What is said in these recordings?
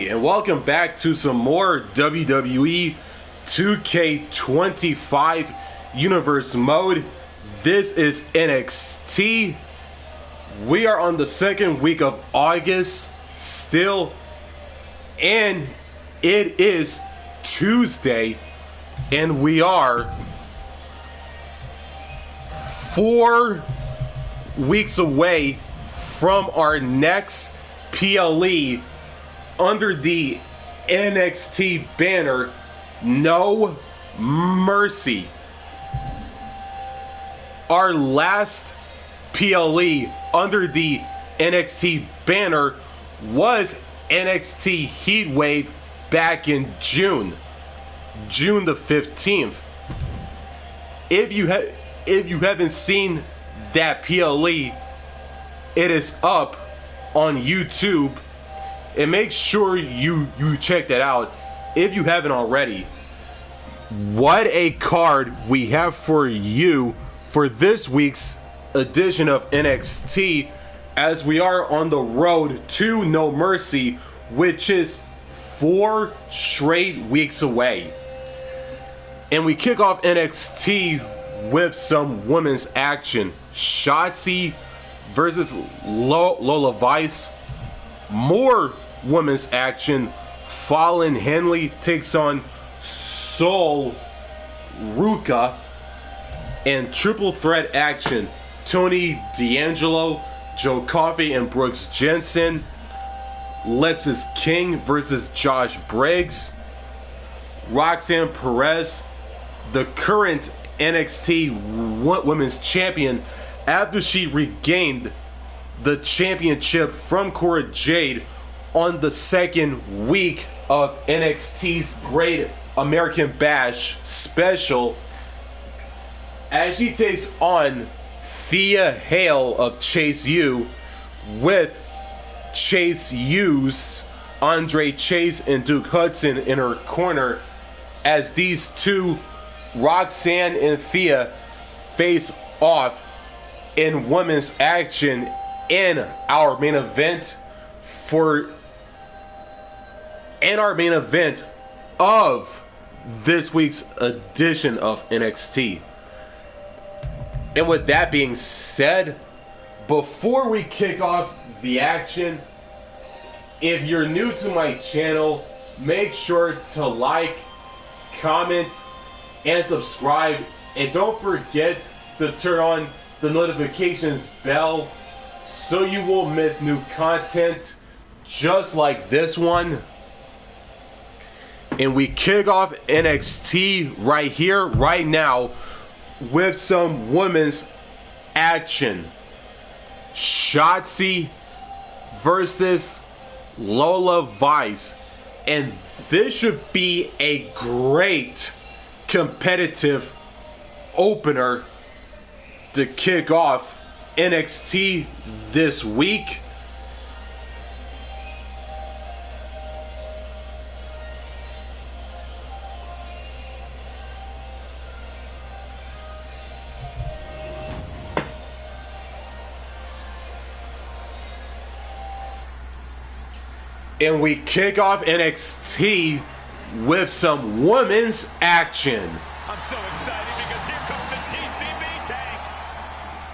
And welcome back to some more WWE 2K25 Universe mode. This is NXT. We are on the second week of August still, and it is Tuesday, and we are 4 weeks away from our next PLE under the NXT banner, No Mercy. Our last PLE under the NXT banner was NXT Heatwave back in June the 15th. If you haven't seen that PLE, it is up on YouTube. And make sure you check that out if you haven't already. What a card we have for you for this week's edition of NXT, as we are on the road to No Mercy, which is 4 straight weeks away. And we kick off NXT with some women's action. Shotzi versus Lola Vice. More women's action. Fallon Henley takes on Sol Ruca. And triple threat action. Tony D'Angelo, Joe Coffey, and Brooks Jensen. Lexis King versus Josh Briggs. Roxanne Perez, the current NXT Women's Champion, after she regained the championship from Cora Jade on the second week of NXT's Great American Bash special, as she takes on Thea Hale of Chase U, with Chase U's Andre Chase and Duke Hudson in her corner, as these two, Roxanne and Thea, face off in women's action in our main event of this week's edition of NXT. And with that being said, before we kick off the action, if you're new to my channel, make sure to like, comment, and subscribe, and don't forget to turn on the notifications bell so you won't miss new content just like this one. And we kick off NXT right here, right now, with some women's action. Shotzi versus Lola Vice. And this should be a great competitive opener to kick off NXT this week. And we kick off NXT with some women's action. I'm so excited because here comes the TCB tank.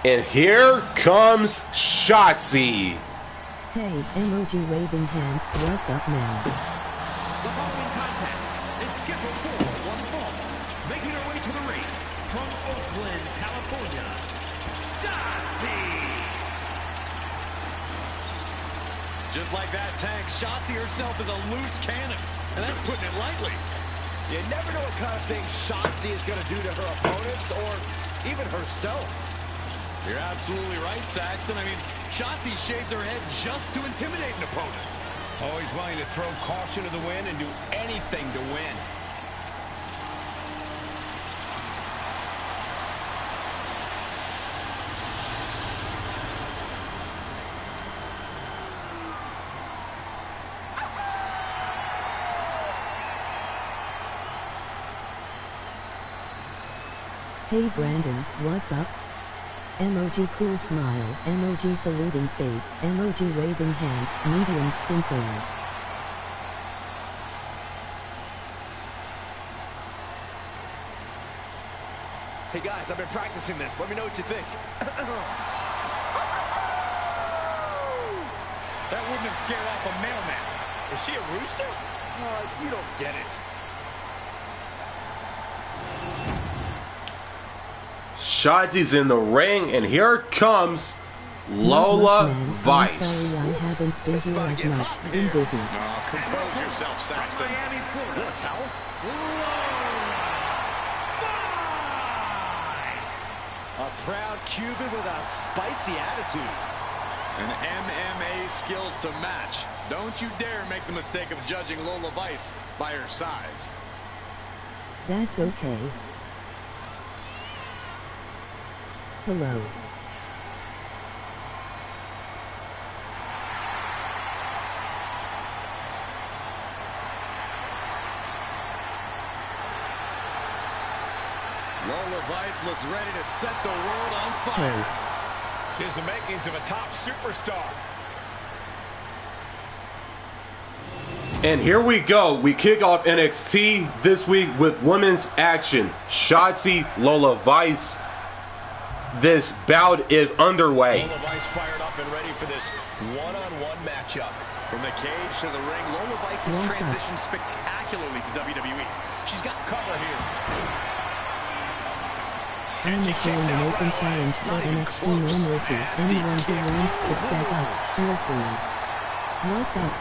And here comes Shotzi. Hey, emoji waving hand, what's up now? The following contest is scheduled for one fall. Making her way to the ring from Oakland, California, Shotzi. Just like that, Tank, Shotzi herself is a loose cannon, and that's putting it lightly. You never know what kind of things Shotzi is going to do to her opponents or even herself. You're absolutely right, Saxton. I mean, Shotzi shaved her head just to intimidate an opponent. Always willing to throw caution to the wind and do anything to win. Hey Brandon, what's up? Emoji cool smile, emoji saluting face, emoji waving hand, medium sprinkling. Hey guys, I've been practicing this. Let me know what you think. That wouldn't have scared off a mailman. Is she a rooster? You don't get it. Shotzi's in the ring, and here comes Lola Vice. I'm sorry I haven't been here as much. Been busy. Compose yourself, Saxton. Want a towel? A proud Cuban with a spicy attitude. And MMA skills to match. Don't you dare make the mistake of judging Lola Vice by her size. That's okay. Hello. Lola Vice looks ready to set the world on fire. Hey. She has the makings of a top superstar. And here we go. We kick off NXT this week with women's action. Shotzi, Lola Vice. This bout is underway. Lola Vice fired up and ready for this one-on-one matchup. From the cage to the ring, Lola Vice has transitioned spectacularly to WWE. She's got cover here. I'm issuing an open challenge for NXT No Mercy. Anyone who wants to step up, feel free. What's up?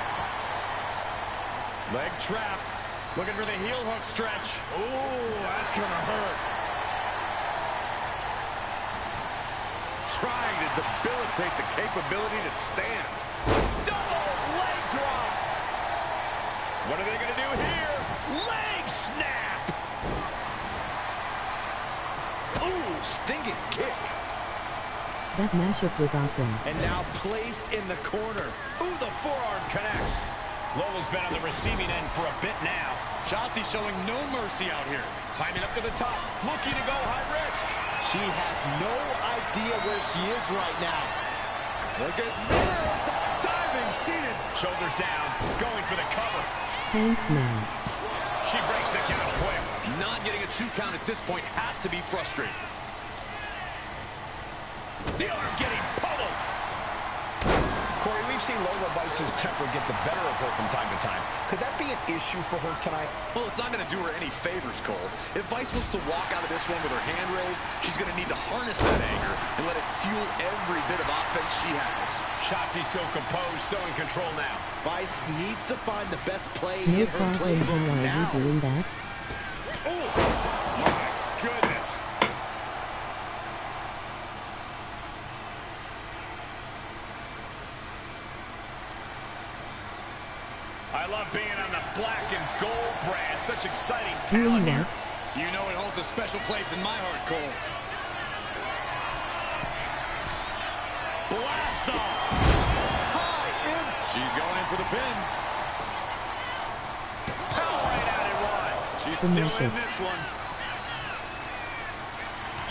Leg trapped. Looking for the heel hook stretch. Ooh, that's gonna hurt. Trying to debilitate the capability to stand. Double leg drop. What are they going to do here? Leg snap. Ooh, stinging kick. That mashup was awesome. And now placed in the corner. Ooh, the forearm connects. Lola's been on the receiving end for a bit now. Shotzi showing no mercy out here. Climbing up to the top, looking to go high risk. She has no idea where she is right now. Look at this. Diving seated. Shoulders down, going for the cover. Thanks, man. She breaks the count quick. Not getting a 2 count at this point has to be frustrating. The arm getting pummeled. Corey, we've seen Lola Vice's temper get the better of her from time to time. Could that be an issue for her tonight? Well, it's not going to do her any favors, Cole. If Vice wants to walk out of this one with her hand raised, she's going to need to harness that anger and let it fuel every bit of offense she has. Shotzi's so composed, so in control now. Vice needs to find the best play No in her problem, how playbook are now. you doing that? Oh, my goodness. I love being on the black and gold brand. Such exciting talent Doing here. what? You know it holds a special place in my heart, Cole. Blast off. She's going in for the pin. Power right out it was. She's still in Delicious. this one.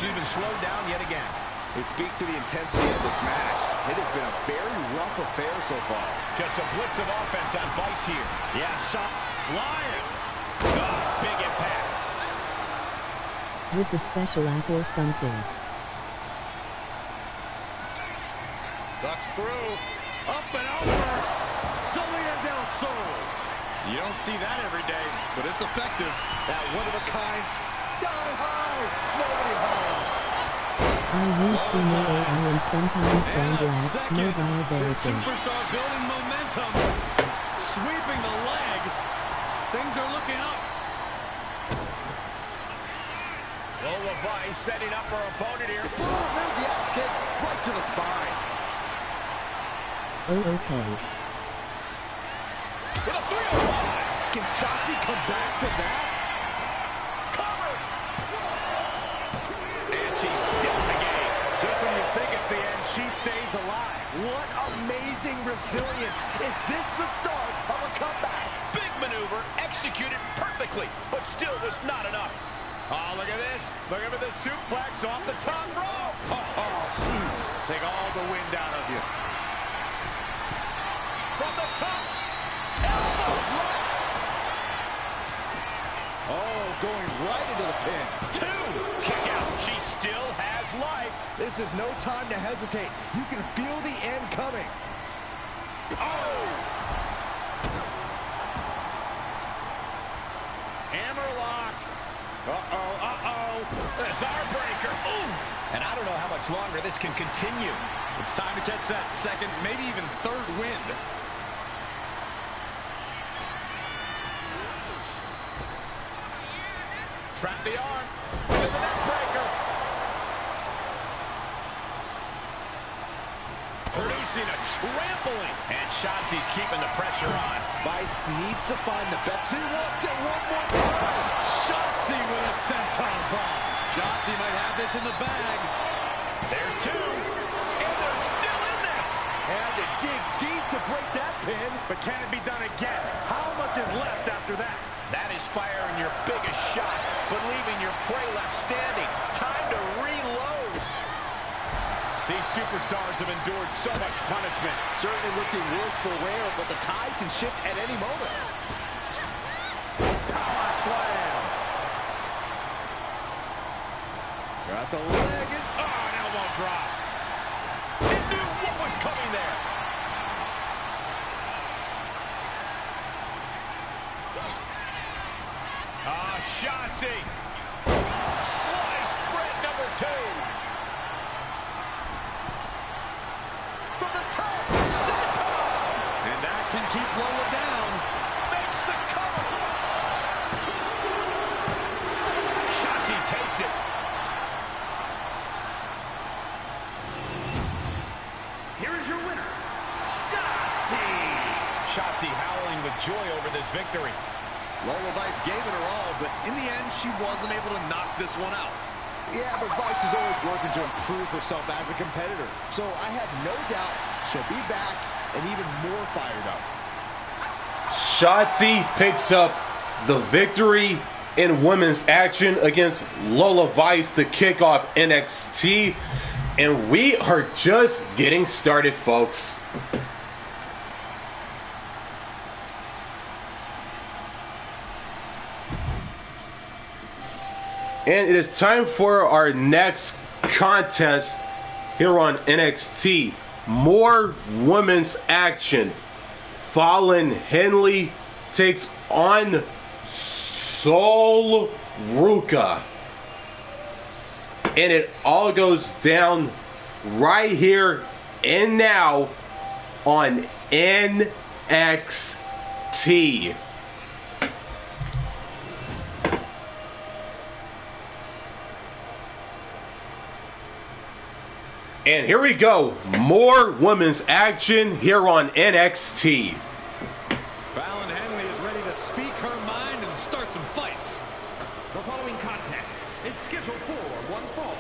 She's been slowed down yet again. It speaks to the intensity of this match. It has been a very rough affair so far. Just a blitz of offense on Vice here. Yeah, shot flying. Big impact. With the special app or something. Ducks through. Up and over. Salida del Sol. You don't see that every day, but it's effective. That one-of-a-kind sky high. Nobody home. I use Sumo AI and sometimes And Band a Lab, second. mobile The version. superstar building momentum. Sweeping the leg. Things are looking up. Lola Vice setting up her opponent here. Boom, there's the axe kick right to the spine. Oh, okay. With a 305. Can Shotzi come back from that? Cover. And she's still in the game. Just when you think it's the end, she stays alive. What amazing resilience. Is this the start of a comeback? Big maneuver, executed perfectly, but still was not enough. Oh, look at this. Looking for the suplex off the top rope. Oh, jeez. Take all the wind out of you. From the top. Elbow drop. Oh, going right into the pin. 2. Kick out. She's life. This is no time to hesitate. You can feel the end coming. Oh! Hammerlock. Zarbreaker. Ooh! And I don't know how much longer this can continue. It's time to catch that second, maybe even third wind. Trap the arm. Into the neck breaker. Producing a trampling. And Shotzi's keeping the pressure on. Vice needs to find the best. She wants it one more time. Shotzi with a senton bomb. Shotzi might have this in the bag. There's two. And they're still in this. And to dig deep to break that pin. But can it be done again? How much is left after that? That is firing your biggest shot, but leaving your prey left standing. Time to reload. These superstars have endured so much punishment. Certainly looking worse for wear, but the tide can shift at any moment. Power slam. Got the leg. Oh, an elbow drop. He knew what was coming there. Ah, Shotzi. Slice bread number 2. From the top. Senton. And that can keep Lola down. Makes the cover. Shotzi takes it. Here is your winner, Shotzi. Shotzi howling with joy over this victory. Lola Vice gave it her all, but in the end, she wasn't able to knock this one out. Yeah, but Vice is always working to improve herself as a competitor. So I have no doubt she'll be back and even more fired up. Shotzi picks up the victory in women's action against Lola Vice to kick off NXT. And we are just getting started, folks. And it is time for our next contest here on NXT. More women's action. Fallon Henley takes on Sol Ruca. And it all goes down right here and now on NXT. And here we go. More women's action here on NXT. Fallon Henley is ready to speak her mind and start some fights. The following contest is scheduled for one fall.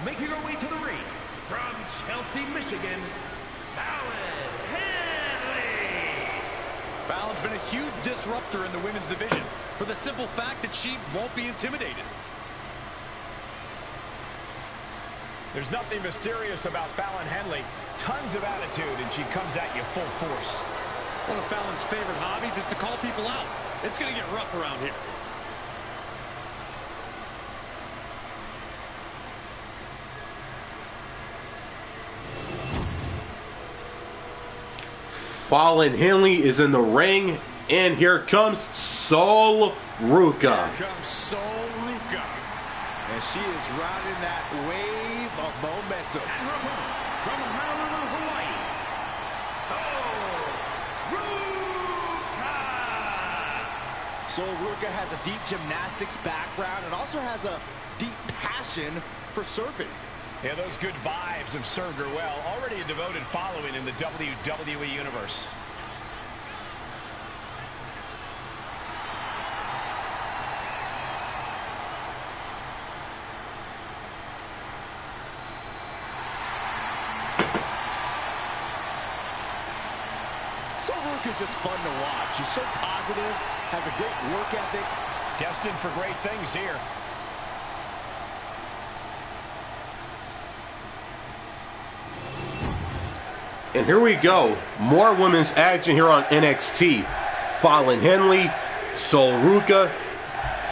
Making her way to the ring from Chelsea, Michigan, Fallon Henley. Fallon's been a huge disruptor in the women's division for the simple fact that she won't be intimidated. There's nothing mysterious about Fallon Henley. Tons of attitude, and she comes at you full force. One of Fallon's favorite hobbies is to call people out. It's going to get rough around here. Fallon Henley is in the ring, and here comes Sol Ruca. Here comes Sol Ruca. And she is riding that wave of momentum. And her opponent from Honolulu, Hawaii, Sol Ruca. Sol Ruca has a deep gymnastics background and also has a deep passion for surfing. Yeah, those good vibes have served her well. Already a devoted following in the WWE Universe. Sol Ruca is just fun to watch. She's so positive, has a great work ethic. Destined for great things here. And here we go. More women's action here on NXT. Fallon Henley, Sol Ruca.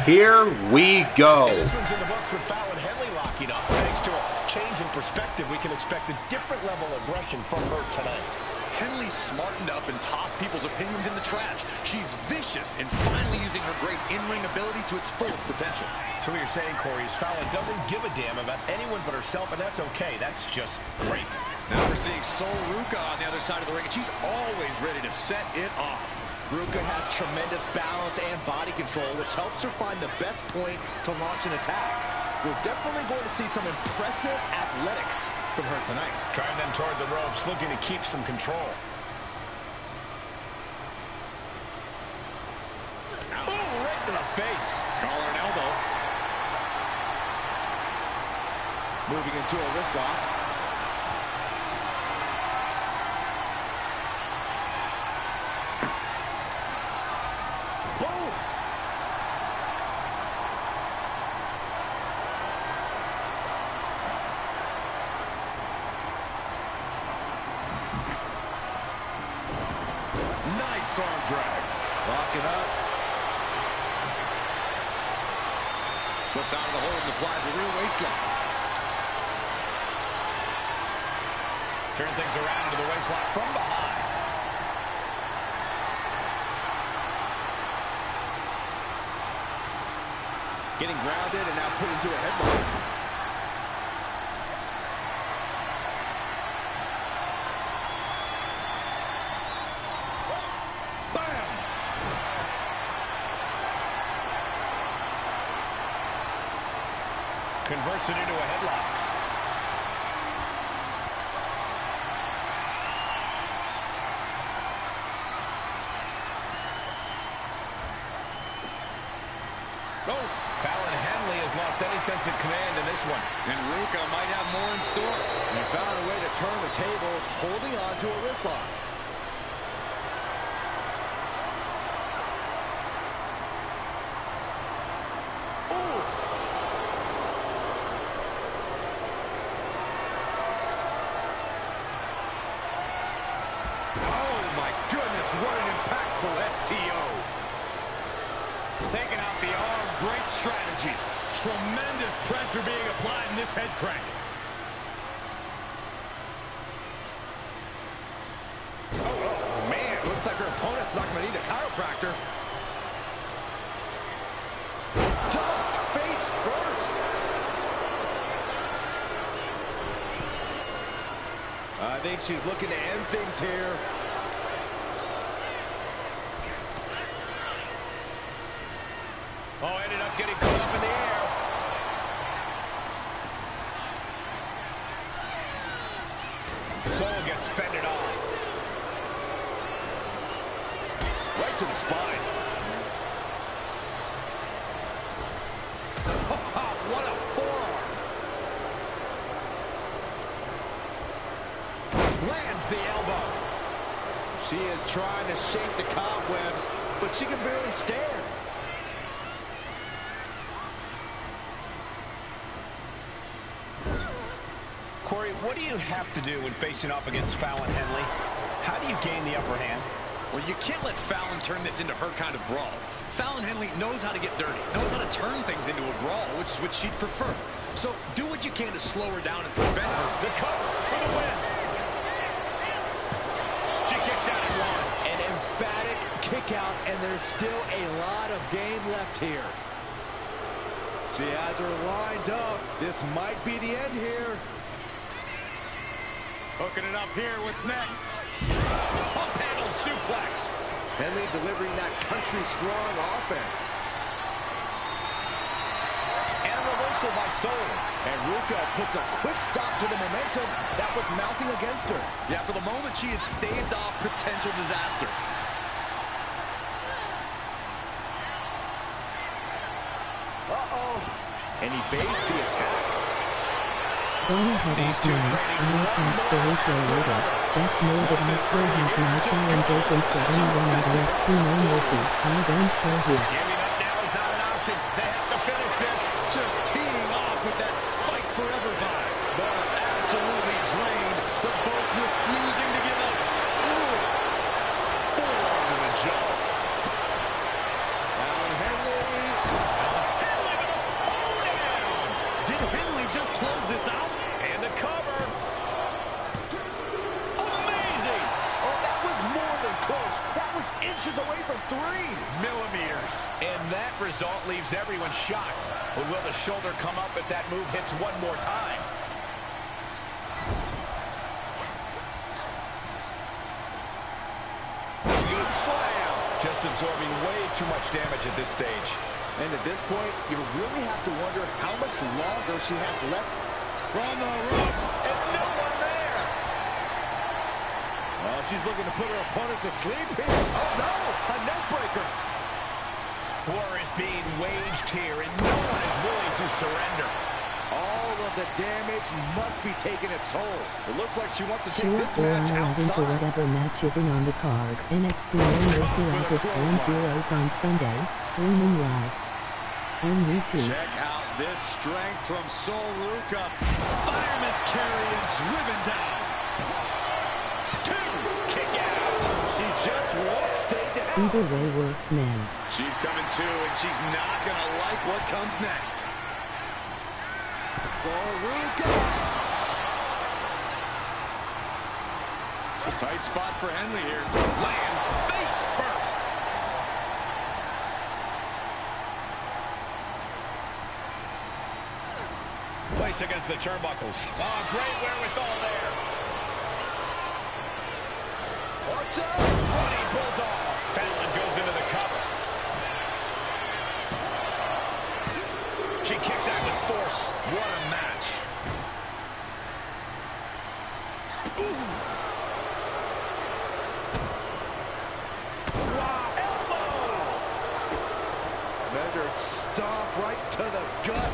Here we go. This one's in the books with Fallon Henley locking up thanks to a change perspective, we can expect a different level of aggression from her tonight. Henley smartened up and tossed people's opinions in the trash. She's vicious and finally using her great in-ring ability to its fullest potential. So what you're saying, Corey, is Fallon doesn't give a damn about anyone but herself, and that's okay. That's just great. Now we're seeing Sol Ruca on the other side of the ring, and she's always ready to set it off. Ruca has tremendous balance and body control, which helps her find the best point to launch an attack. We're definitely going to see some impressive athletics from her tonight. Driving them toward the ropes, looking to keep some control. Oh, right to the face. Collar and elbow. Moving into a wrist lock. Boom! Nice arm drag. Locking up. Slips out of the hold and applies a rear waistlock. Turn things around into the waistlock from behind. Getting grounded and now put into a headlock. Converts it into a headlock. Oh, Fallon Henley has lost any sense of command in this one. and Ruca might have more in store. And found a way to turn the tables, holding on to a wrist lock. Oof! Oh, my goodness, what an impactful STO. Taking out the arm, great strategy. Tremendous pressure being applied in this head crank. Oh, man, looks like her opponent's not going to need a chiropractor. Dumped face first. I think she's looking to end things here. Oh, ended up getting caught up in the air. Sol gets fended off. Right to the spine. What a forearm. Lands the elbow. She is trying to shake the cobwebs, but she can barely stand. Corey, what do you have to do when facing off against Fallon Henley? How do you gain the upper hand? Well, you can't let Fallon turn this into her kind of brawl. Fallon Henley knows how to get dirty, knows how to turn things into a brawl, which is what she'd prefer. So do what you can to slow her down and prevent her. The cover for the win. She kicks out at one. An emphatic kick out, and there's still a lot of game left here. She has her lined up. This might be the end here. Hooking it up here. What's next? Pump handle suplex. Henley delivering that country-strong offense. And a reversal by Sol. And Ruca puts a quick stop to the momentum that was mounting against her. Yeah, for the moment, she has staved off potential disaster. Uh-oh. And he evades the attack. Go ahead, Osman. I'll catch the replay later. Just know that I still have my challenge open for anyone at NXT No Mercy. I don't care who. Giving up now is not an option. They have to finish this. Just teeing off with that fight forever vibe. Both absolutely drained, but both refusing to give up. Ooh. Forearm to the jaw. Fallon Henley. Henley with a hold down. Did Henley just close this out? And the cover. millimeters. And that result leaves everyone shocked. But will the shoulder come up if that move hits one more time? Good slam. Just absorbing way too much damage at this stage. And at this point, you really have to wonder how much longer she has left. From the ropes, And no one there. Well, she's looking to put her opponent to sleep here. Oh, no, a neck breaker. War is being waged here, and no one is willing to surrender. All of the damage must be taking its toll. It looks like she wants to take Tune this for match live into outside. whatever match isn't on the card. NXT No Mercy August 1-0 on Sunday, streaming live on YouTube. check out this strength from Sol Ruca. Fireman's carry and driven down. Kick out. She just won't stay down. Either way works, man. She's coming to, and she's not going to like what comes next. Sol Ruca. Tight spot for Henley here. Lands face first. Placed against the turnbuckles. Oh, great wherewithal there. Watch out. Running bulldog. Fallon goes into the cover. She kicks out with force. What a match. Wow, elbow. Measured stomp right to the gut.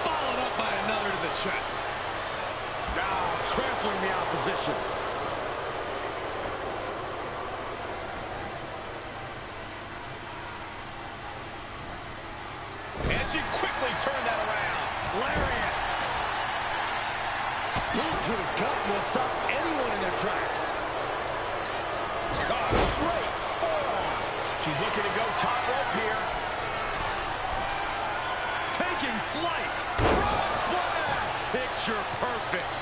Followed up by another to the chest. Now trampling the opposition. And she quickly turned that around. Lariat. Boot to the gut will stop anyone in their tracks. Oh, straight forearm. She's looking to go top rope here. Taking flight. Frog splash. Picture perfect.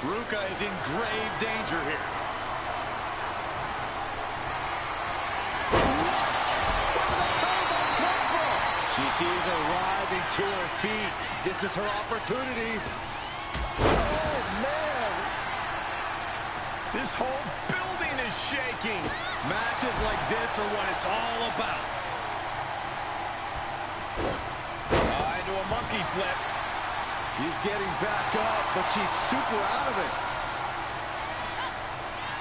Ruca is in grave danger here. What? Where did the powerbomb come from? She sees her rising to her feet. This is her opportunity. Oh, man. This whole building is shaking. Matches like this are what it's all about. Into a monkey flip. She's getting back up, but she's super out of it.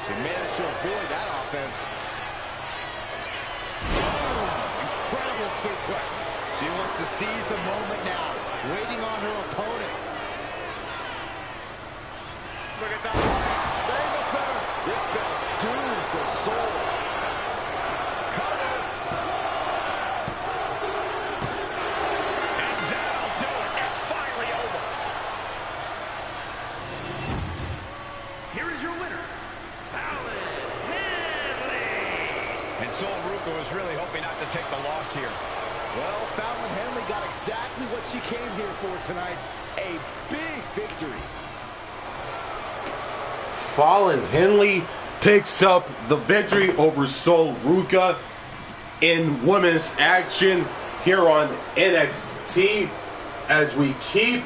She managed to avoid that offense. Boom! Incredible suplex. She wants to seize the moment now, waiting on her opponent. Look at that. Famous center. This bell's doomed for Sol. Cover. And that'll do it. It's finally over. Here is your winner, Fallon Henley. And Sol Ruca was really hoping not to take the loss here. Well, Fallon Henley got exactly what she came here for tonight. A big victory. Fallon Henley picks up the victory over Sol Ruca in women's action here on NXT as we keep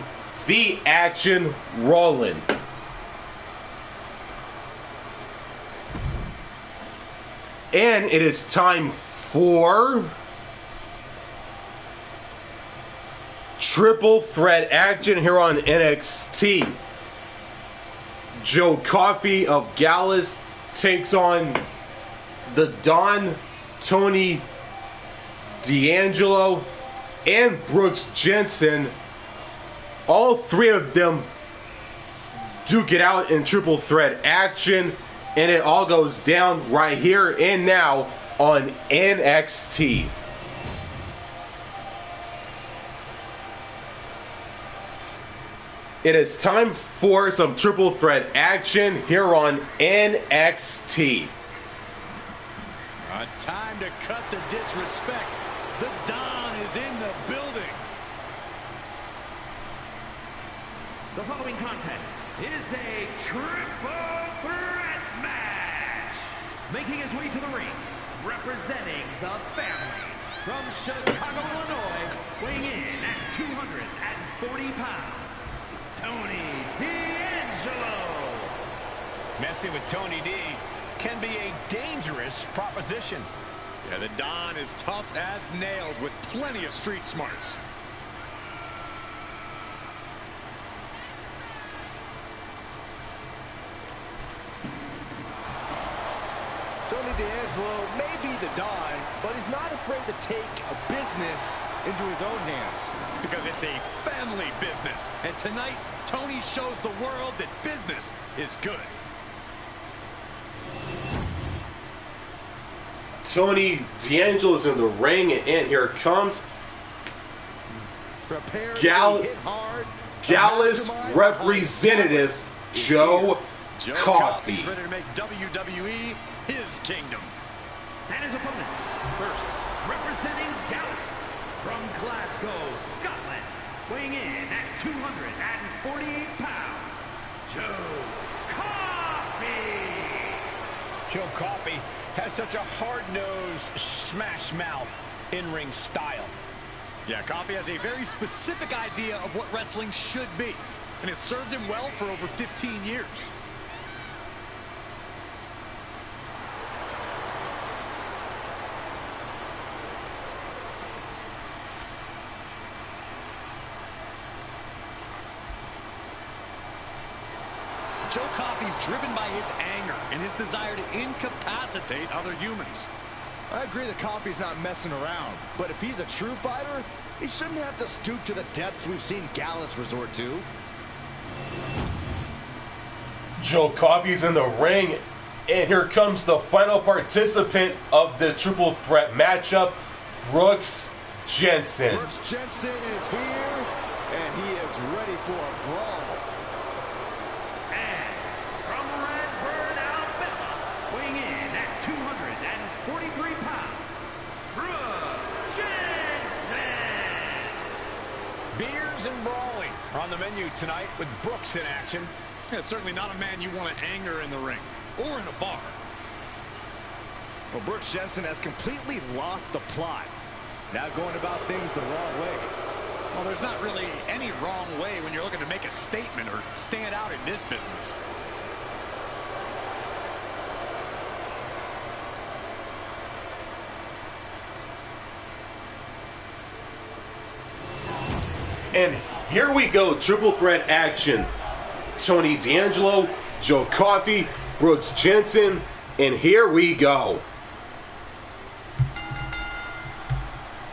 the action rolling. And it is time for triple threat action here on NXT. Coffey of Gallus takes on the Don, Tony D'Angelo, and Brooks Jensen. All three of them duke it out in triple threat action, and it all goes down right here and now on NXT. It is time for some triple threat action here on NXT. It's time to cut the disrespect. The Don is in the building. The following contest is a triple threat match. Making his way to the ring the family. From Chicago, Illinois, weighing in at 240 pounds, Tony D'Angelo. Messing with Tony D can be a dangerous proposition. Yeah, the Don is tough as nails with plenty of street smarts. Tony D'Angelo may be the Don, but he's not afraid to take a business into his own hands. Because it's a family business. And tonight, Tony shows the world that business is good. Tony D'Angelo's in the ring, and here comes Gallus representative Joe Coffey. He's ready to make WWE his kingdom. And his opponents, first, representing Gallus from Glasgow, Scotland, weighing in at 248 pounds, Joe Coffey. Joe Coffey has such a hard-nosed, smash-mouth in-ring style. Yeah, Coffey has a very specific idea of what wrestling should be, and it's served him well for over 15 years. Joe Coffey's driven by his anger and his desire to incapacitate other humans. I agree that Coffey's not messing around, but if he's a true fighter, he shouldn't have to stoop to the depths we've seen Gallus resort to. Joe Coffey's in the ring, and here comes the final participant of the triple threat matchup, Brooks Jensen. Brooks Jensen is here, and he is ready for a brawl. And from Redbird, Alabama, weighing in at 243 pounds, Brooks Jensen. Beers and brawling are on the menu tonight with Brooks in action. Yeah, it's certainly not a man you want to anger in the ring or in a bar. Well, Brooks Jensen has completely lost the plot. Now going about things the wrong way. Well, there's not really any wrong way when you're looking to make a statement or stand out in this business. And here we go, triple threat action. Tony D'Angelo, Joe Coffey, Brooks Jensen, and here we go.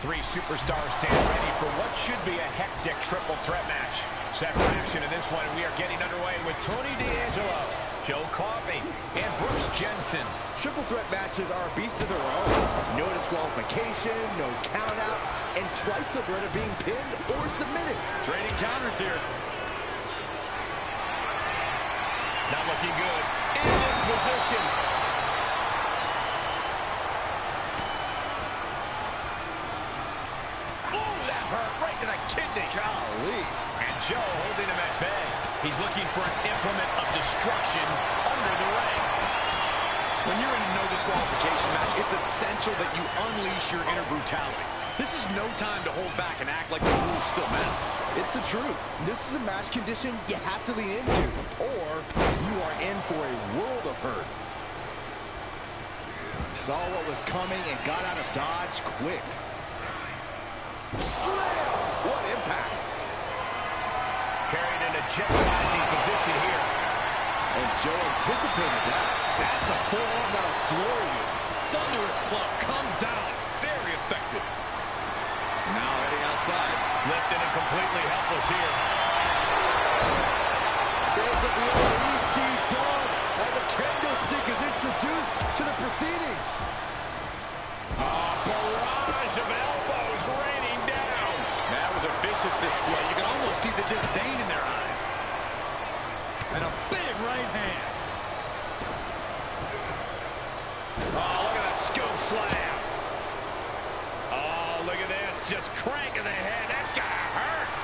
Three superstars stand ready for what should be a hectic triple threat match. Set for action in this one, and we are getting underway with Tony D'Angelo, Joe Coffey, and Brooks Jensen. Triple threat matches are a beast of their own. No disqualification, no count out, and twice the threat of being pinned or submitted. Trading counters here. Not looking good in this position. Ooh, that hurt right to the kidney. Golly. And Joe holding him at bay. He's looking for an implement of destruction under the ring. When you're in a no disqualification match, it's essential that you unleash your inner brutality. This is no time to hold back and act like the rules still matter. It's the truth. This is a match condition you have to lean into, or you are in for a world of hurt. Saw what was coming and got out of dodge quick. Slam! What impact! Carried in a jeopardizing position here. And Joe anticipated that. That's a forearm that'll floor you. Thunderous club comes down. Very effective. Now heading outside. Lifted and completely helpless here. Says that the EC dog as a candlestick is introduced to the proceedings. A barrage of elbows raining down. That was a vicious display. You can almost see the disdain in their eyes. And a big right hand. Oh, look at that scoop slam. Oh, look at this. Just cranking the head. That's got to hurt.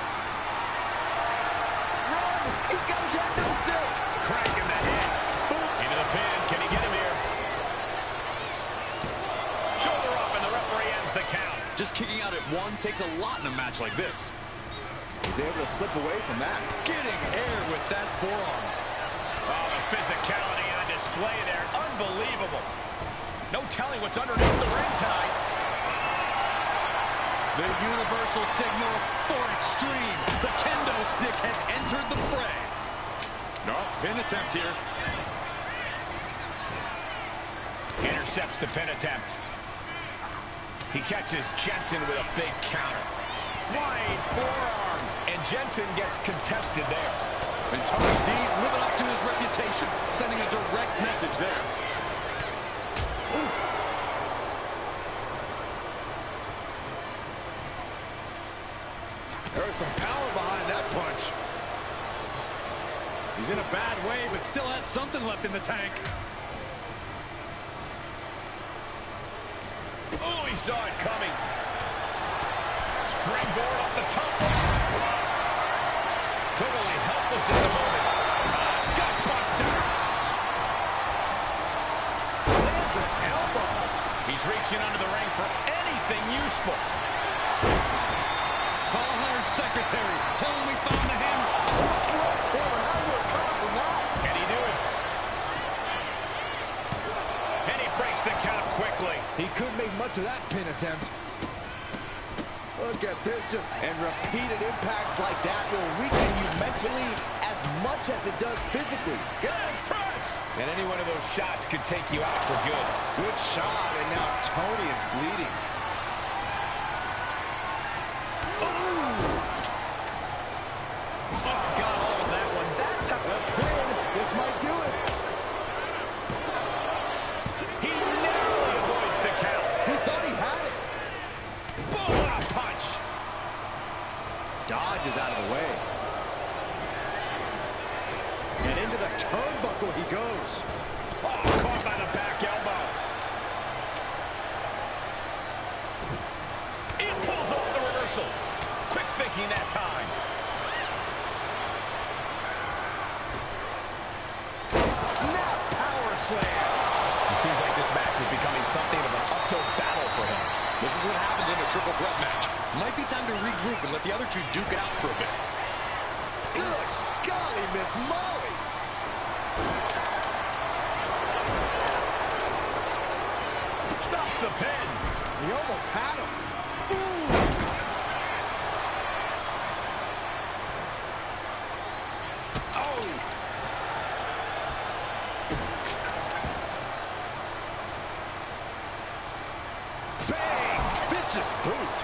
Run! He's got his head no stick. Cranking the head. Boom. Into the pin. Can he get him here? Shoulder up, and the ref the count. Just kicking out at one takes a lot in a match like this. He's able to slip away from that. Getting air with that forearm. Oh, the physicality on display there. Unbelievable. No telling what's underneath the ring tonight. The universal signal for extreme. The kendo stick has entered the fray. No, pin attempt here. Intercepts the pin attempt. He catches Jensen with a big counter. Flying forearm. And Jensen gets contested there. And Tony D living up to his reputation, sending a direct message there. Oof. There's some power behind that punch. He's in a bad way, but still has something left in the tank. Oh, he saw it coming. Springboard up the top. Totally helpless at the moment. Gutbuster. Lands an elbow. He's reaching under the ring for anything useful. Call her secretary. Tell him we found the hammer. Sledgehammer. How do you recover from that? Can he do it? And he breaks the count quickly. He couldn't make much of that pin attempt. Look at this, and repeated impacts like that will weaken you mentally as much as it does physically. Yes, press! And any one of those shots could take you out for good. Good shot, and now Tony is bleeding. Oh, got all of that one. That's a Pin, this might do it. He narrowly avoids the count. He thought he had it. Boom, what a punch. Dodges out of the way. And into the turnbuckle he goes. Oh, caught by the back elbow. It pulls off the reversal. Quick thinking that time. Snap power slam. It seems like this match is becoming something of an uphill battle for him. This is what happens in a triple threat match. Might be time to regroup and let the other two duke it out for a bit. Good golly, Miss Molly. Stops the pin. He almost had him. Ooh. Oh. Bang! Vicious boot.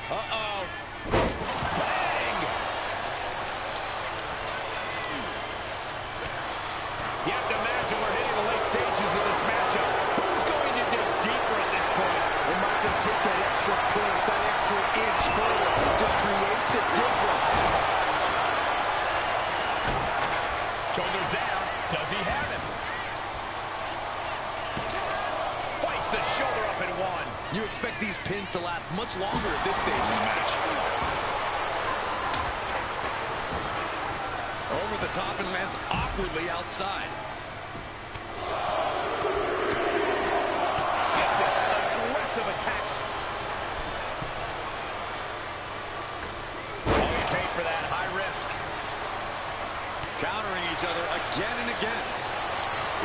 Uh-oh. Bang! You have to imagine we're hitting the late stages of this matchup. Who's going to dig deeper at this point? It might just take that extra push, that extra inch further to create the difference. Shoulders down. Does he have him? Fights the shoulder up in one. You expect these pins to last much longer at this stage in the match. Over the top and lands awkwardly outside. Gets this aggressive attacks. Oh, he paid for that. High risk. Countering each other again and again.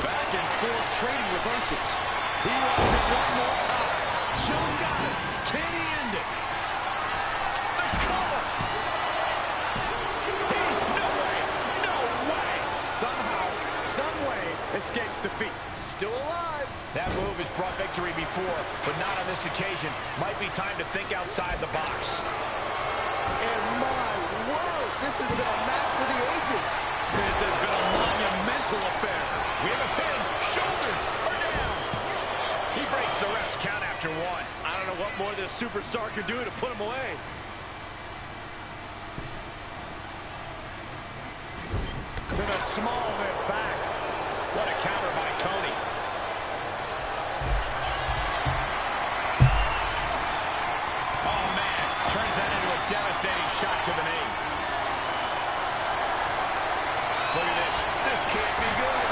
Back and forth trading reversals. He wants it one more time. Joe got it. Can he end it? The cover. No way. No way. Somehow, some way, escapes defeat. Still alive. That move has brought victory before, but not on this occasion. Might be time to think outside the box. And my word, this has been a match for the ages. This has been a monumental affair. We have a pin. Shoulders are down. He breaks the ref's count after one. I don't know what more this superstar can do to put him away. To the small of it back. What a counter by Tony. Oh, man. Turns that into a devastating shot to the knee. Look at this. This can't be good.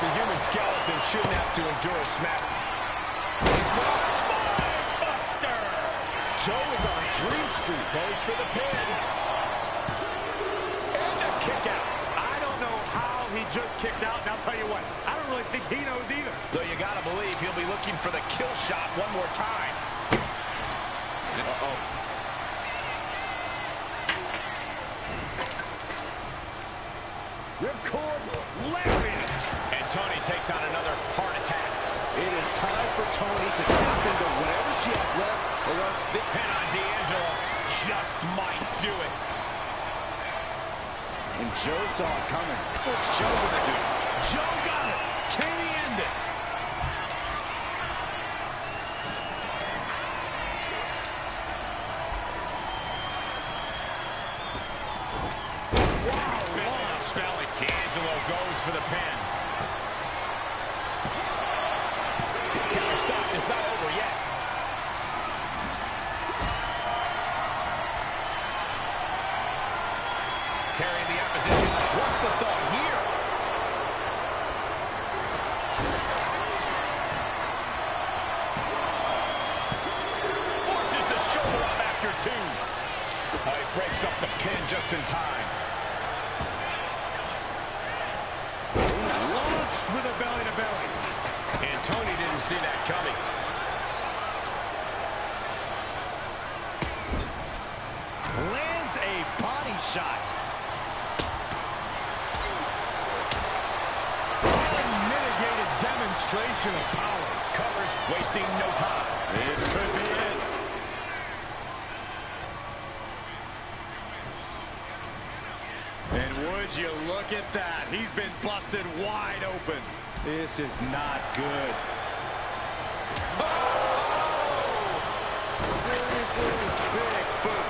the human skeleton shouldn't have to endure a smack. It's a spine buster. Joe is on Dream Street. Goes for the pin. And a kick out. I don't know how he just kicked out, and I'll tell you what, I don't really think he knows either. Though you gotta believe he'll be looking for the kill shot one more time. Uh-oh. Ripcord Lariat. And Tony takes on another heart attack. It is time for Tony to tap into whatever she has left, or else The pin on D'Angelo just might do it. And Joe saw it coming. What's Joe gonna do? Joe got it. Can he end it? Wow, launch. Belly. D'Angelo goes for the pin. Counter stop is not over yet. Carrying the opposition. What's the thought here? Forces the shoulder up after two. He breaks up the pin just in time. Launched with a belly-to-belly. And Tony didn't see that coming. lands a body shot. Unmitigated demonstration of power. Covers, wasting no time. This could be it. And would you look at that? He's been busted wide open. This is not good. Seriously, big boot.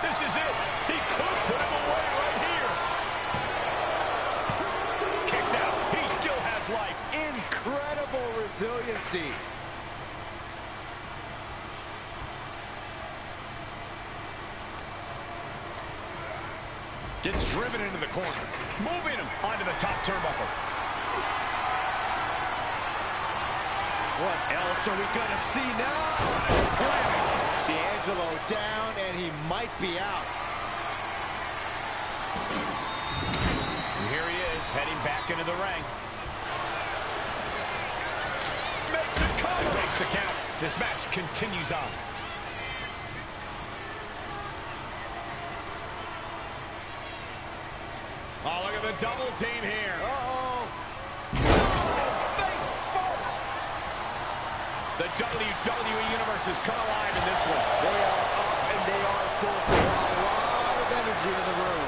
This is it. He could put him away right here. Kicks out. He still has life. Incredible resiliency. Gets driven into the corner. Moving him onto the top turnbuckle. What else are we gonna see now? D'Angelo down, and he might be out. And here he is, heading back into the ring. Makes a cover. Makes the count. This match continues on. Oh, look at the double team here. Uh-oh. Face first. The WWE Universe is come alive in this one. They are up, and they are full. A lot of energy in the room.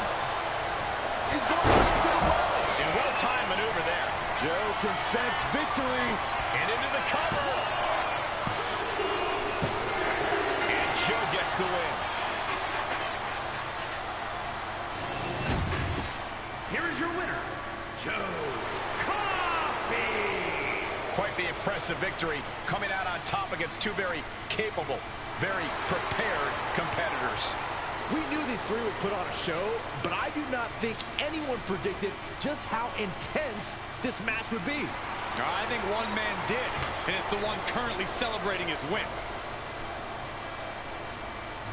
He's going back to the ball. And well-timed maneuver there. Joe can sense victory. And into the cover. And Joe gets the win. Here is your winner, Joe Coffey. Quite the impressive victory, coming out on top against two very capable, very prepared competitors. We knew these three would put on a show, but I do not think anyone predicted just how intense this match would be. I think one man did, and it's the one currently celebrating his win.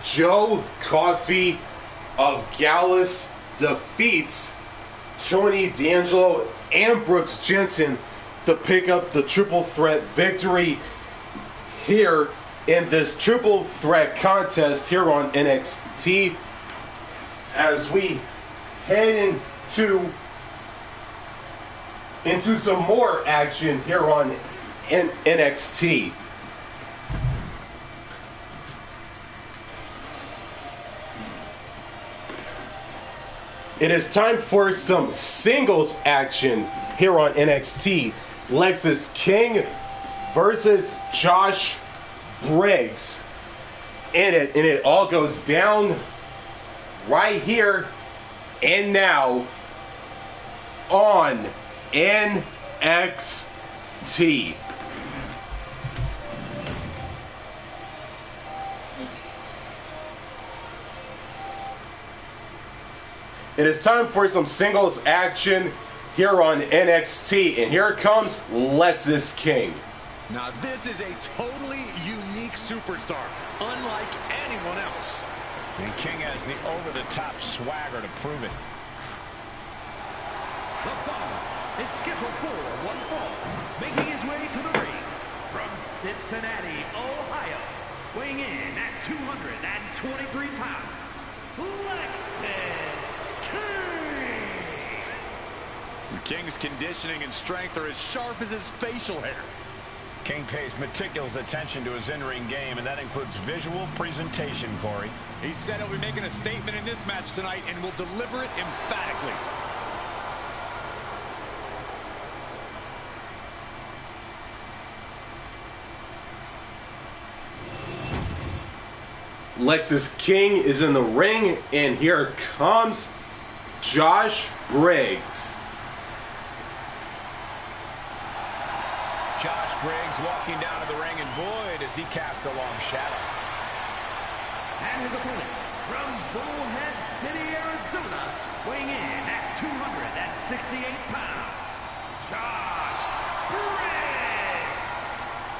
Joe Coffey of Gallus defeats Tony D'Angelo and Brooks Jensen to pick up the triple threat victory here in this triple threat contest here on NXT as we head into some more action here on NXT. It is time for some singles action here on NXT. Lexis King versus Josh Briggs. And it all goes down right here and now on NXT. It is time for some singles action here on NXT, and here comes Lexis King. Now this is a totally unique superstar, unlike anyone else. And King has the over-the-top swagger to prove it. The follower is scheduled for one fall, making his way to the ring from Cincinnati, Ohio, weighing in at 223 pounds, Lexis King. King's conditioning and strength are as sharp as his facial hair. King pays meticulous attention to his in-ring game, and that includes visual presentation, Corey. He said he'll be making a statement in this match tonight and will deliver it emphatically. Lexis King is in the ring, and here comes Josh Briggs. Josh Briggs walking down to the ring, and boy, does he cast a long shadow. And his opponent from Bullhead City, Arizona, weighing in at 268 pounds, Josh Briggs.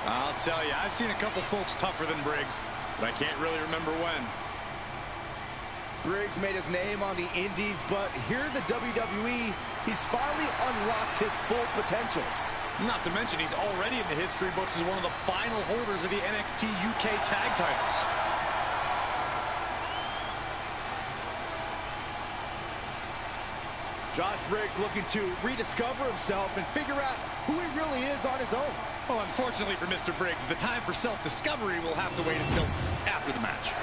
I'll tell you, I've seen a couple folks tougher than Briggs, but I can't really remember when. Briggs made his name on the indies, but here in the WWE, he's finally unlocked his full potential. Not to mention, he's already in the history books as one of the final holders of the NXT UK tag titles. Josh Briggs looking to rediscover himself and figure out who he really is on his own. Well, unfortunately for Mr. Briggs, the time for self-discovery will have to wait until after the match.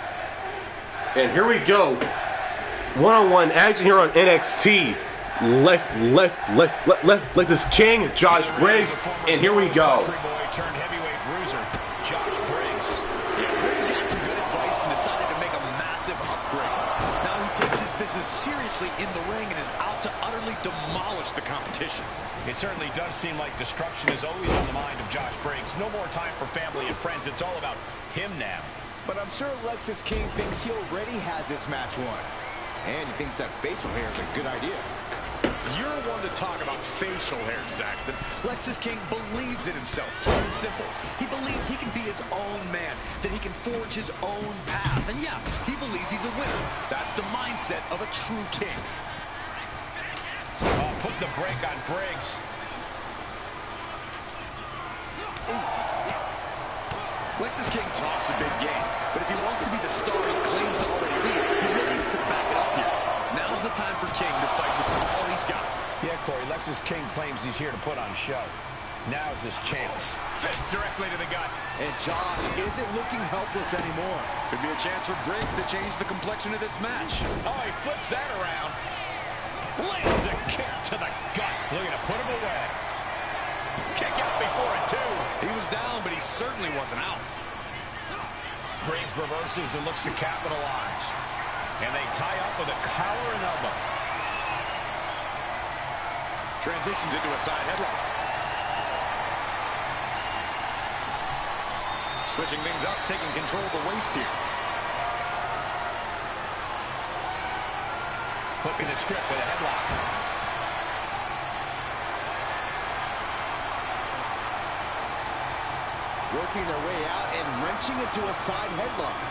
And here we go. One-on-one action here on NXT. Lexis King, Josh Briggs, and here we go. Turned heavyweight bruiser, Josh Briggs. Yeah, Briggs got some good advice and decided to make a massive upgrade. Now he takes his business seriously in the ring and is out to utterly demolish the competition. It certainly does seem like destruction is always on the mind of Josh Briggs. No more time for family and friends. It's all about him now. But I'm sure Lexis King thinks he already has this match won. And he thinks that facial hair is a good idea. You're one to talk about facial hair, Saxton. Lexis King believes in himself, plain and simple. He believes he can be his own man, that he can forge his own path. And yeah, he believes he's a winner. That's the mindset of a true king. Oh, put the brake on Briggs. Lexis King talks a big game, but if he wants to be the star he claims to already be, he really needs to back it up here. Now's the time for King to fight with all he's got. Yeah, Corey, Lexis King claims he's here to put on a show. Now's his chance. Fist directly to the gut. And Josh isn't looking helpless anymore. Could be a chance for Briggs to change the complexion of this match. Oh, he flips that around. Lands a kick to the gut. Looking to put him away. Kick out before it, too. He was down, but he certainly wasn't out. Briggs reverses and looks to capitalize. And they tie up with a collar and elbow. Transitions into a side headlock. Switching things up, taking control of the waist here. Flipping the script with a headlock. Working their way out and wrenching into a side headlock.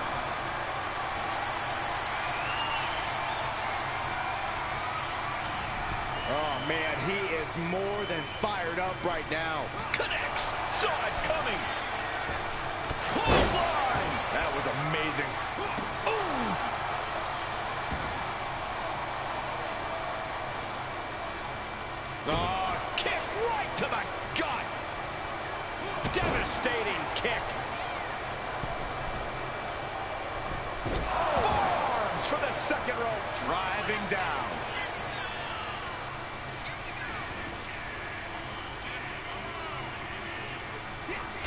Oh, man, he is more than fired up right now. Connects. Saw it coming. Clothesline. That was amazing. Ooh. Oh, kick right to the gut. Devastating kick. Forearms for the second rope. Driving down.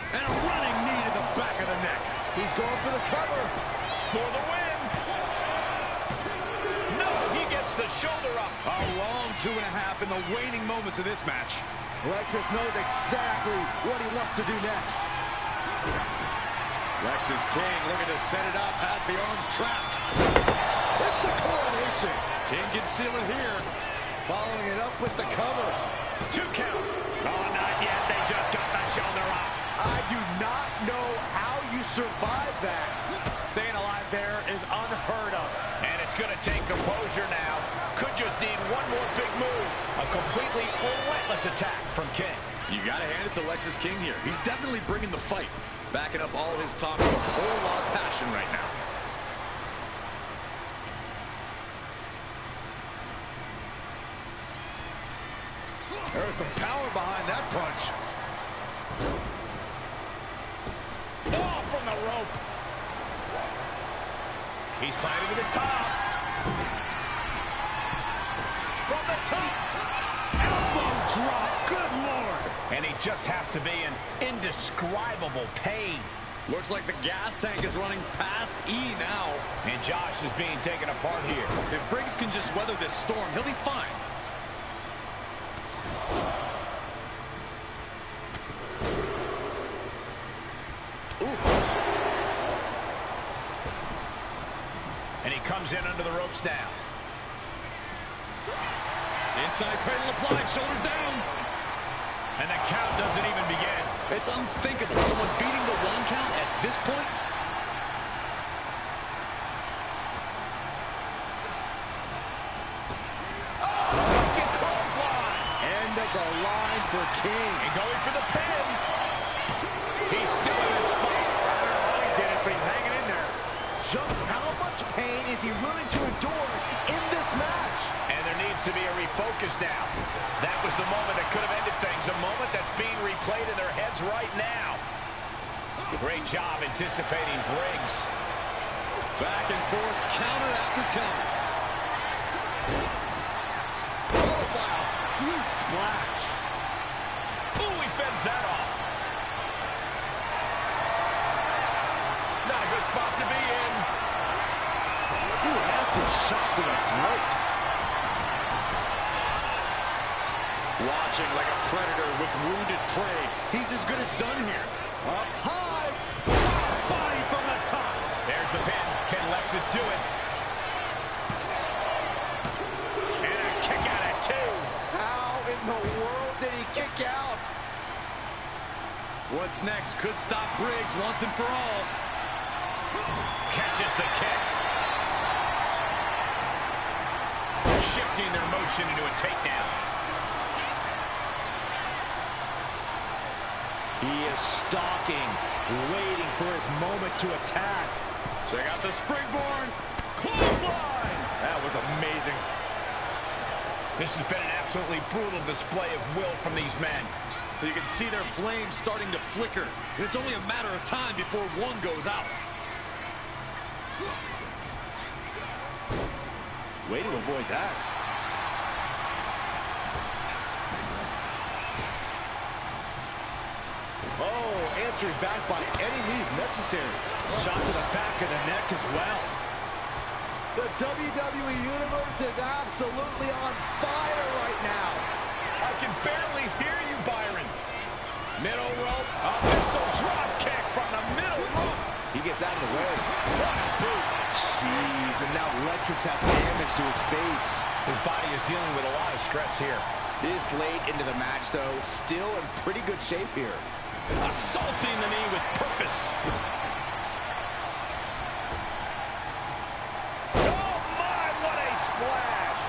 And a running knee to the back of the neck. He's going for the cover. For the win. No, he gets the shoulder up. A long 2.5 in the waning moments of this match. Lexis knows exactly what he loves to do next. Lexis King looking to set it up past the arms trapped. It's the coronation. reversing. King can seal it here. Following it up with the cover. 2 count. Oh, not yet. They just got the shoulder up. I do not know how you survive that. Staying alive there is unheard of. And it's going to take composure now. Could just need one more big move. A completely relentless attack from King. You got to hand it to Lexis King here. He's definitely bringing the fight. Backing up all his talk with a whole lot of passion right now. There's some power behind that punch. Oh, from the rope. He's climbing to the top. From the top. Elbow drop. Good Lord. And he just has to be in indescribable pain. Looks like the gas tank is running past E now. And Josh is being taken apart here. If Briggs can just weather this storm, he'll be fine. And he comes in under the ropes now. Inside cradle applied, shoulders down. And the count doesn't even begin. It's unthinkable. Someone beating the 1 count at this point. End of the line for King. And going for the pin. He's still in this fight. I don't know how he did it, but he's hanging in there. Just how much pain is he willing to endure in this match? And there needs to be a refocus now. That was the moment that could have ended things. A moment that's being replayed in their heads right now. Great job anticipating Briggs. Back and forth, counter after counter. Oh, wow. Huge splash. Ooh, he fends that off. Not a good spot to be in. Ooh, nasty shot to the throat. Watching like a predator with wounded prey. He's as good as done here. Up high. Body from the top. There's the pin. Can Lexis do it? And a kick out at 2. How in the world did he kick out? What's next could stop Briggs once and for all. Catches the kick. Shifting their motion into a takedown. He is stalking, waiting for his moment to attack. Check out the springboard. Clothesline. That was amazing. This has been an absolutely brutal display of will from these men. You can see their flames starting to flicker. And it's only a matter of time before one goes out. Way to avoid that. Oh, answering back by any means necessary. Shot to the back of the neck as well. The WWE Universe is absolutely on fire right now. I can barely hear you, Byron. Middle rope. A missile drop kick from the middle rope. He gets out of the way. What a boot. Jeez, and now Lexis has damage to his face. His body is dealing with a lot of stress here. This late into the match, though, still in pretty good shape here. Assaulting the knee with purpose. Oh, my, what a splash.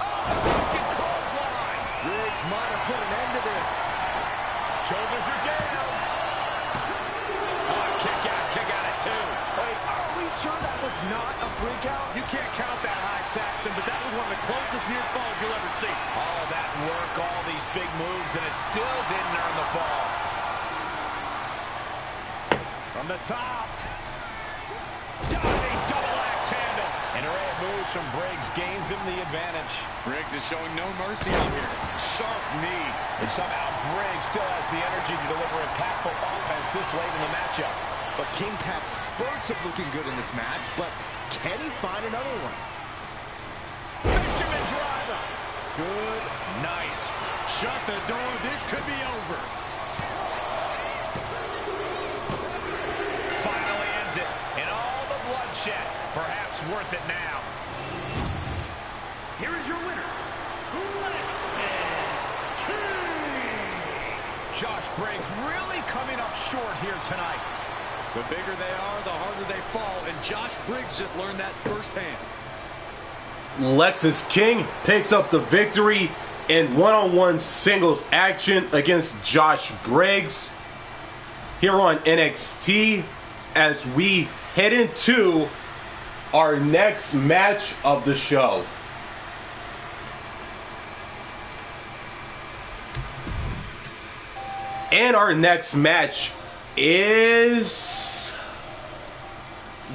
Oh, broken clothesline. Briggs might have put an end to this. Shoulders are down. Oh, kick out at 2. Wait, are we sure that was not a freak out? You can't count that high, Saxton, but that was one of the closest near falls you'll ever see. All that work, all these big moves, and it still didn't earn the fall. From the top. Diving double axe handle. An array of moves from Briggs gains him the advantage. Briggs is showing no mercy out here. Sharp knee. And somehow Briggs still has the energy to deliver impactful offense this late in the matchup. But King's had spurts of looking good in this match, but can he find another one? Fisherman driver. Good Night. Shut the door. This could be over. It's worth it now. Here is your winner, Lexis King. Josh Briggs really coming up short here tonight. The bigger they are, the harder they fall, and Josh Briggs just learned that firsthand. Lexis King picks up the victory in one-on-one singles action against Josh Briggs here on NXT as we head into our next match of the show. And our next match is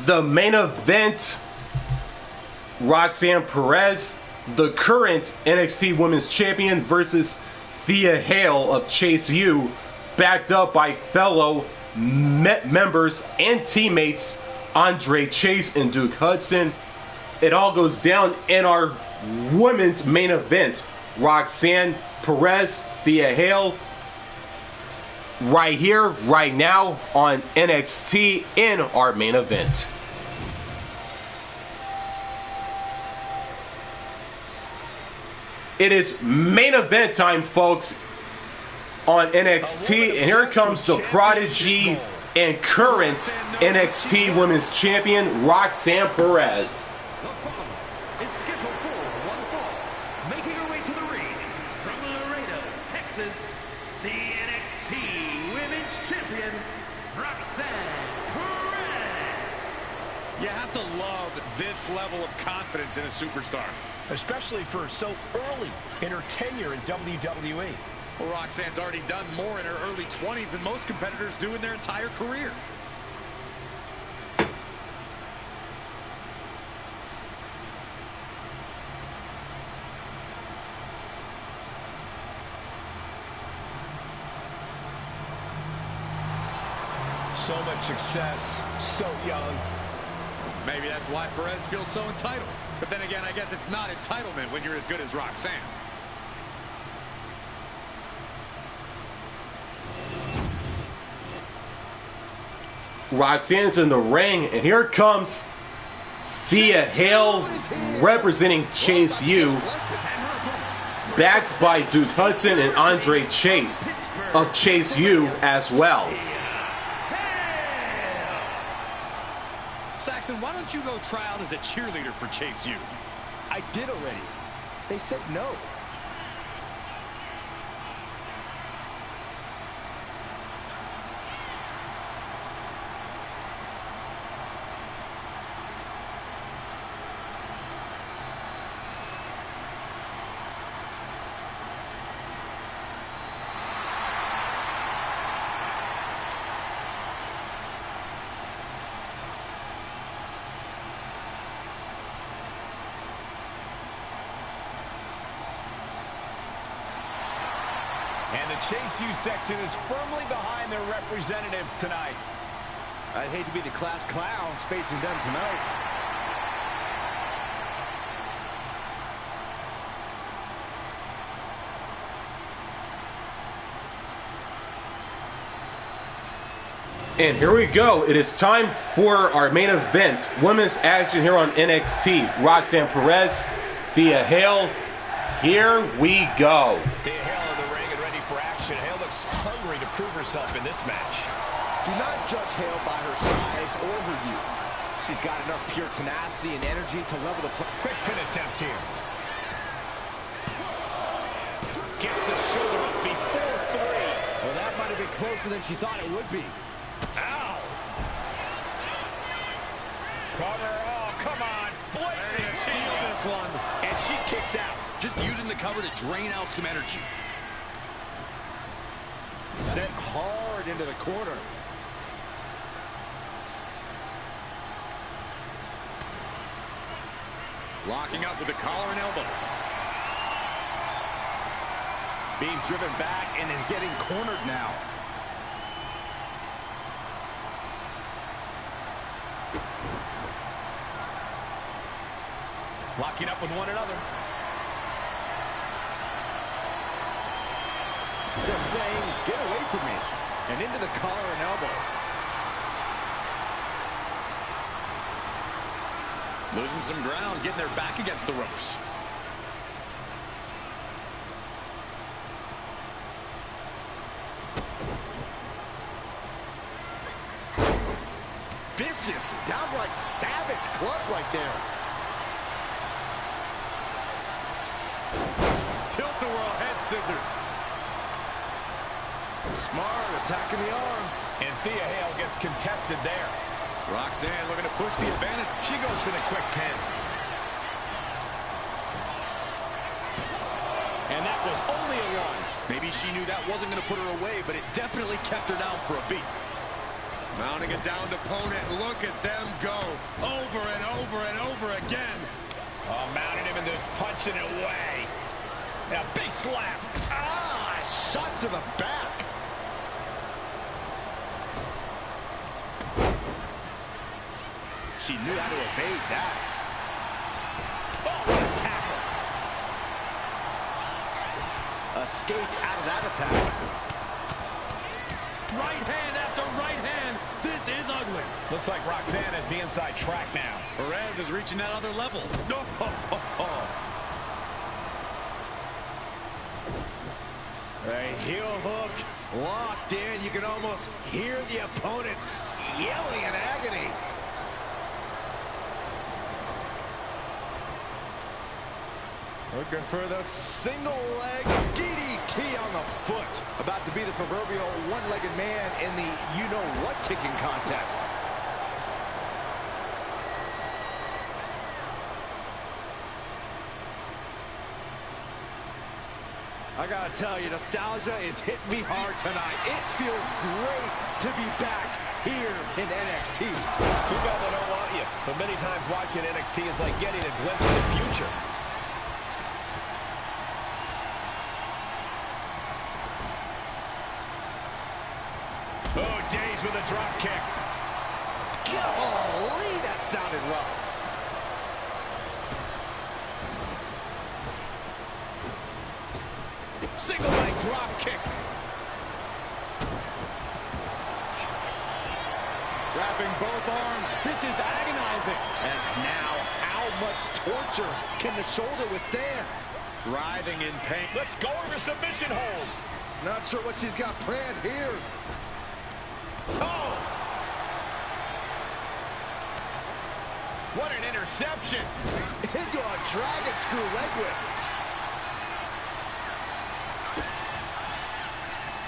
the main event. Roxanne Perez, the current NXT Women's Champion, versus Thea Hale of Chase U, backed up by fellow members and teammates Andre Chase and Duke Hudson. It all goes down in our women's main event. Roxanne Perez, Thea Hale, right here, right now on NXT in our main event. It is main event time, folks, on NXT, and here comes the prodigy and current NXT Women's Champion, Roxanne Perez. The following is scheduled for one fall. Making her way to the ring from Laredo, Texas, the NXT Women's Champion, Roxanne Perez. You have to love this level of confidence in a superstar, especially for so early in her tenure in WWE. Well, Roxanne's already done more in her early 20s than most competitors do in their entire career. So much success, so young. Maybe that's why Perez feels so entitled. But then again, I guess it's not entitlement when you're as good as Roxanne. Roxanne's in the ring, and here comes Thea Hale representing Chase U, backed by Duke Hudson and Andre Chase of Chase U as well. Saxton, why don't you go try out as a cheerleader for Chase U? I did already. They said no. And the Chase U section is firmly behind their representatives tonight. I'd hate to be the class clowns facing them tonight. And here we go. It is time for our main event. Women's action here on NXT. Roxanne Perez, Thea Hale. Here we go. Thea Hale in the ring and ready for action. Hale looks hungry to prove herself in this match. Do not judge Hale by her size or her youth. She's got enough pure tenacity and energy to level the play. Quick pin attempt here. Gets the shoulder up before 3. Well, that might have been closer than she thought it would be. Ow! Cover, oh, come on. Blatant steal this one. And she kicks out. Just using the cover to drain out some energy. Sent hard into the corner. Locking up with the collar and elbow. Being driven back and is getting cornered now. Locking up with one another. Just saying, get away from me. And into the collar and elbow. Losing some ground, getting their back against the ropes. Vicious, downright savage club right there. Tilt-a-whirl head scissors. Smart, attacking the arm. And Thea Hale gets contested there. Roxanne looking to push the advantage. She goes for the quick pin. And that was only a one. Maybe she knew that wasn't going to put her away, but it definitely kept her down for a beat. Mounting a downed opponent. Look at them go. Over and over and over again. Oh, mounting him and just punching it away. And a big slap. Ah, shot to the back. She knew how to evade that. Oh, what a tackle. Escaped out of that attack. Right hand after right hand. This is ugly. Looks like Roxanne has the inside track now. Perez is reaching that other level. No. A heel hook locked in. You can almost hear the opponents yelling in agony. Looking for the single leg DDT on the foot. About to be the proverbial one-legged man in the you-know-what kicking contest. I gotta tell you, nostalgia is hitting me hard tonight. It feels great to be back here in NXT. Too bad they don't want you. But many times watching NXT is like getting a glimpse of the future. Oh, Days with a drop kick. Golly, that sounded rough. Single leg drop kick. Trapping both arms. This is agonizing. And now, how much torture can the shoulder withstand? Writhing in pain. Let's go over submission hold. Not sure what she's got planned here. Oh! What an interception. Into a dragon screw leg whip.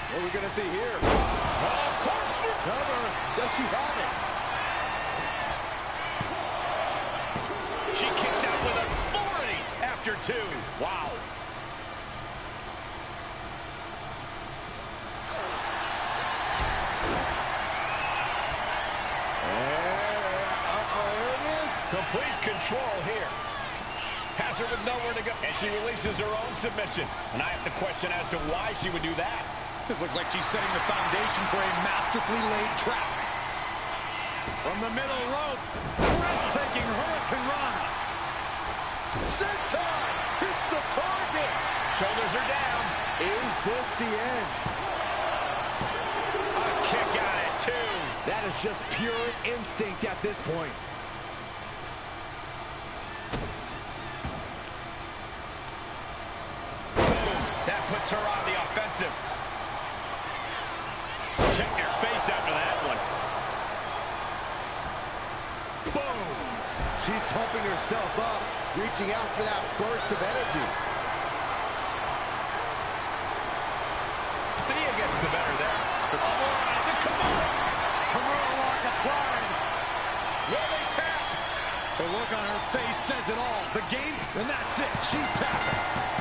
What are we going to see here? Oh, corkscrew. Cover. Does she have it? She kicks out with authority after two. Wow. Complete control here. Has her with nowhere to go. And she releases her own submission. And I have to question as to why she would do that. This looks like she's setting the foundation for a masterfully laid trap. From the middle rope. Breathtaking Hurricane Rana. Senton hits the target. Shoulders are down. Is this the end? A kick out at two. That is just pure instinct at this point. That puts her on the offensive. Check your face after that one. Boom! She's pumping herself up, reaching out for that burst of energy. Thea gets the better there. Come on, lock applied. Will they tap? The look on her face says it all. The game, and that's it. She's tapping.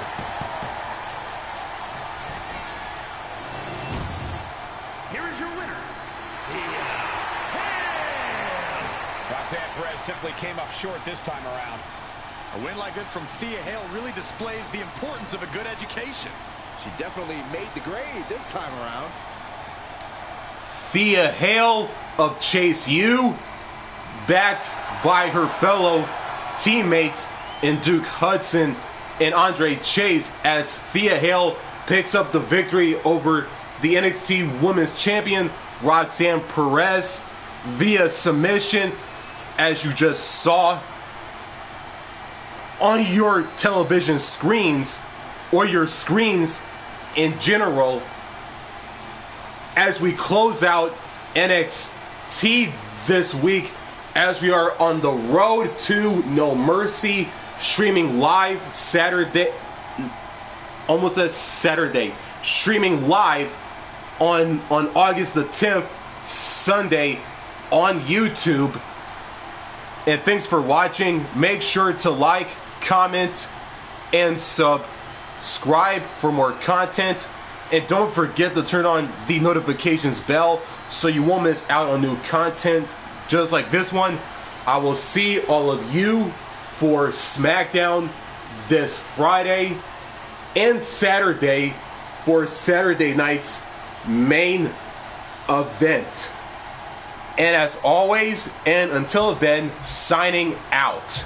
Here is your winner, Thea. Roxanne Perez simply came up short this time around. A win like this from Thea Hale really displays the importance of a good education. She definitely made the grade this time around. Thea Hale of Chase U, backed by her fellow teammates in Duke Hudson and Andre Chase, as Thea Hale picks up the victory over the NXT Women's Champion Roxanne Perez via submission, as you just saw. on your television screens or your screens in general as we close out NXT this week, as we are on the road to No Mercy, streaming live Saturday, almost as Saturday, streaming live on August the 10th, Sunday, on YouTube. And thanks for watching. Make sure to like, comment, and subscribe for more content. And don't forget to turn on the notifications bell so you won't miss out on new content just like this one. I will see all of you for SmackDown this Friday and Saturday for Saturday night's main event. And as always, and until then, signing out.